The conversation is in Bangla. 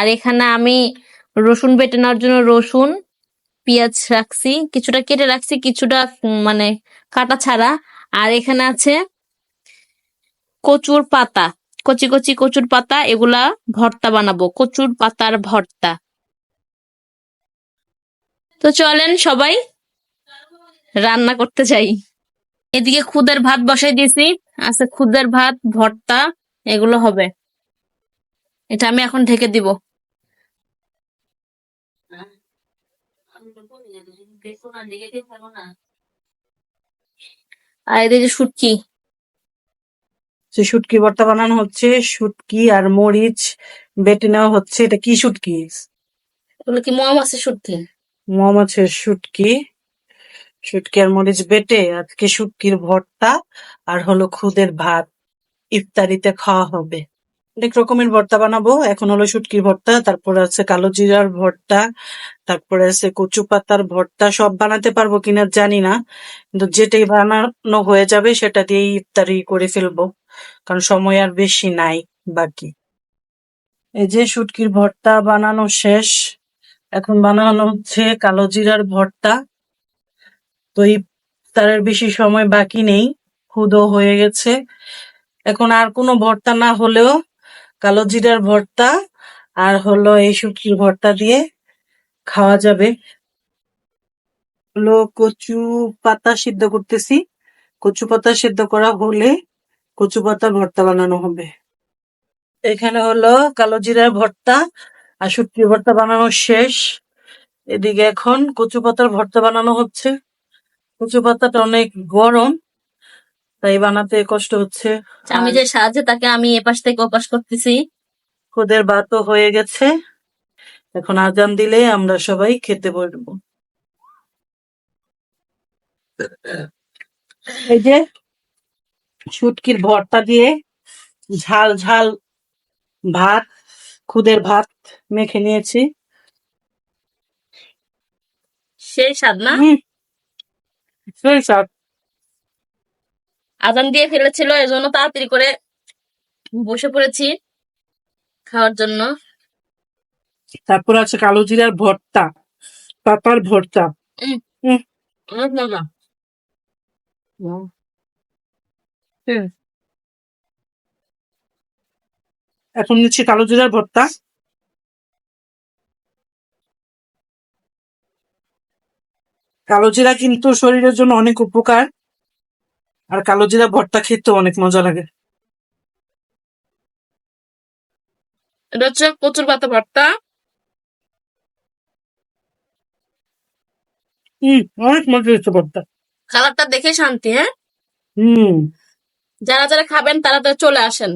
আর এখানে আমি রসুন বেটে নেওয়ার জন্য রসুন, পেঁয়াজ রাখছি, কিছুটা কেটে রাখছি, কিছুটা মানে কাটা ছাড়া। আর এখানে আছে কচুর পাতা, কচি কচি কচুর পাতা, এগুলা ভর্তা বানাবো, কচুর পাতার ভর্তা। তো চলেন সবাই রান্না করতে যাই। এদিকে খুদের ভাত বসাই দিয়েছি, আছে খুদের ভাত, ভর্তা, এগুলো হবে। এটা আমি এখন ঢেকে দিব। আর এদিকে শুটকি, যে শুটকি ভর্তা বানানো হচ্ছে, শুটকি আর মরিচ বেটে নেওয়া হচ্ছে। এটা কি শুটকি? এগুলো কি মোয়া মাছের শুটকি? মৌমাছের শুটকি। শুটকি আর মরিচ বেটে আজকে শুটকির ভর্তা আর হলো খুদের ভাত ইফতারিতে খাওয়া হবে। অনেক রকমের ভর্তা বানাবো। এখন হলো শুটকির ভর্তা, তারপরে আছে কালো জিরার ভর্তা, তারপরে আছে কচু পাতার ভর্তা। সব বানাতে পারবো কিনা জানি না, কিন্তু যেটাই বানানো হয়ে যাবে সেটা দিয়েই ইফতারি করে ফেলবো, কারণ সময় আর বেশি নাই বাকি। এই যে শুটকির ভর্তা বানানো শেষ, এখন বানানো হচ্ছে কালো জিরার ভর্তা। তো ইফতারের বেশি সময় বাকি নেই, খুদও হয়ে গেছে। এখন আর কোনো ভর্তা না হলেও কালো জিরার ভর্তা আর হলো এই শুটকির ভর্তা দিয়ে খাওয়া যাবে। হলো কচু পাতা সিদ্ধ করতেছি, কচু পাতা সিদ্ধ করা হলে কচু পাতার ভর্তা বানানো হবে। এখানে হলো কালো জিরার ভর্তা আর শুটকির ভর্তা বানানো শেষ। এদিকে এখন কচু পাতার ভর্তা বানানো হচ্ছে। কচু পাতাটা অনেক গরম, তাই বানাতে কষ্ট হচ্ছে। আমি যে সাহায্যে তাকে আমি এপাশ থেকে ওপাশ করতেছি। খুদের ভাতও হয়ে গেছে, এখন আজান দিলে আমরা সবাই খেতে বসবো। এই যে শুটকির ভর্তা দিয়ে ঝাল ঝাল ভাত, খুদের ভাত মেখে নিয়েছি। সেই স্বাদ না? সেই স্বাদ। আজান দিয়ে ফেলেছিল, এজন্য তাড়াতাড়ি করে বসে পড়েছি খাওয়ার জন্য। তারপর আছে কালো জিরার ভর্তা, পাতার ভর্তা। উম, উম, অনেক মজা। হুম। এখন নিচ্ছি কালো জিরার ভর্তা। কালো জিরা কিন্তু শরীরের জন্য অনেক উপকার, আর কালো জিরা ভর্তা খেতে অনেক মজা লাগে। এটা হচ্ছে কচুর পাতা ভর্তা। অনেক মজা হচ্ছে ভর্তা। কালারটা দেখে শান্তি। হ্যাঁ, হুম। যারা যারা খাবেন তারা তো চলে আসেন।